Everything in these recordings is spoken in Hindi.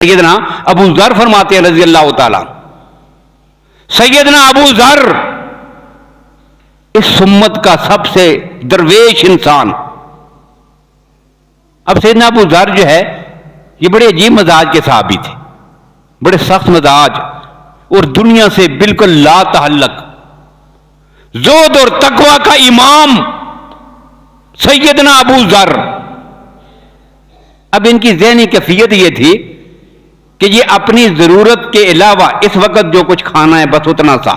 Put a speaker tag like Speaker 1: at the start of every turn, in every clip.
Speaker 1: सैयदना अबू ज़र फरमाते हैं रज़ी अल्लाह ताला, सैयदना अबू ज़र इस उम्मत का सबसे दरवेश इंसान। अब सैयदना अबू ज़र जो है ये बड़े अजीब मजाज के सहाबी थे, बड़े सख्त मजाज और दुनिया से बिल्कुल ला तहल्लक, ज़ुहद और तकवा का इमाम सैयदना अबू ज़र। अब इनकी ज़हनी कैफियत ये थी कि ये अपनी जरूरत के अलावा इस वक्त जो कुछ खाना है बस उतना सा,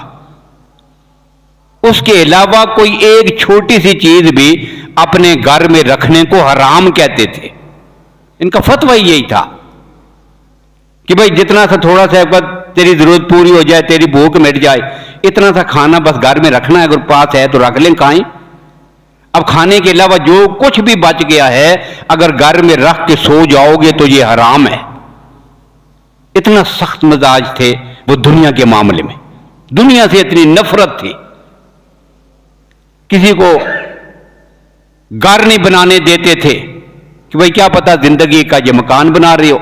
Speaker 1: उसके अलावा कोई एक छोटी सी चीज भी अपने घर में रखने को हराम कहते थे। इनका फतवा यही था कि भाई जितना सा थोड़ा सा वक्त तेरी जरूरत पूरी हो जाए, तेरी भूख मिट जाए, इतना सा खाना बस घर में रखना है, अगर पास है तो रख लें खाएं। अब खाने के अलावा जो कुछ भी बच गया है अगर घर में रख के सो जाओगे तो ये हराम है। इतना सख्त मिजाज थे वो दुनिया के मामले में, दुनिया से इतनी नफरत थी। किसी को घर नहीं बनाने देते थे कि भाई क्या पता जिंदगी का ये मकान बना रहे हो,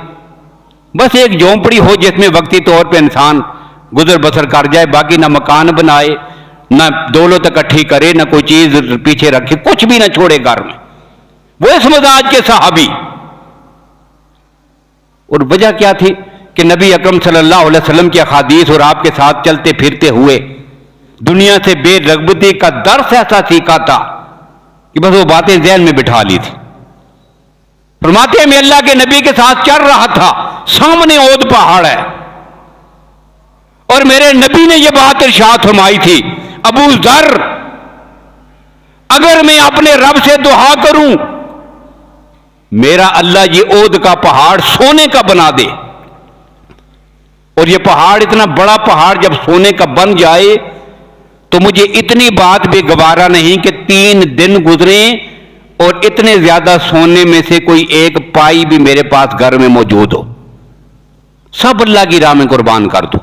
Speaker 1: बस एक झोंपड़ी हो जिसमें वक्ती तौर पे इंसान गुजर बसर कर जाए, बाकी ना मकान बनाए, ना दौलत इकट्ठी करे, ना कोई चीज पीछे रखे, कुछ भी ना छोड़े घर में। वो इस मिजाज के सहाबी। और वजह क्या थी कि नबी अकरम सल्लल्लाहु अलैहि वसल्लम की अहादीस और आपके साथ चलते फिरते हुए दुनिया से बेरगबती का दर्स ऐसा सीखा था कि बस वो बातें ज़हन में बिठा ली थी। फरमाते हैं मैं अल्लाह के नबी के साथ चल रहा था, सामने ओद पहाड़ है और मेरे नबी ने यह बात इरशाद फरमाई थी, अबू ज़र अगर मैं अपने रब से दुआ करूं मेरा अल्लाह ये ओद का पहाड़ सोने का बना दे, और ये पहाड़ इतना बड़ा पहाड़ जब सोने का बन जाए तो मुझे इतनी बात भी गवारा नहीं कि 3 दिन गुजरे और इतने ज्यादा सोने में से कोई एक पाई भी मेरे पास घर में मौजूद हो, सब अल्लाह की राह में कुर्बान कर दूं।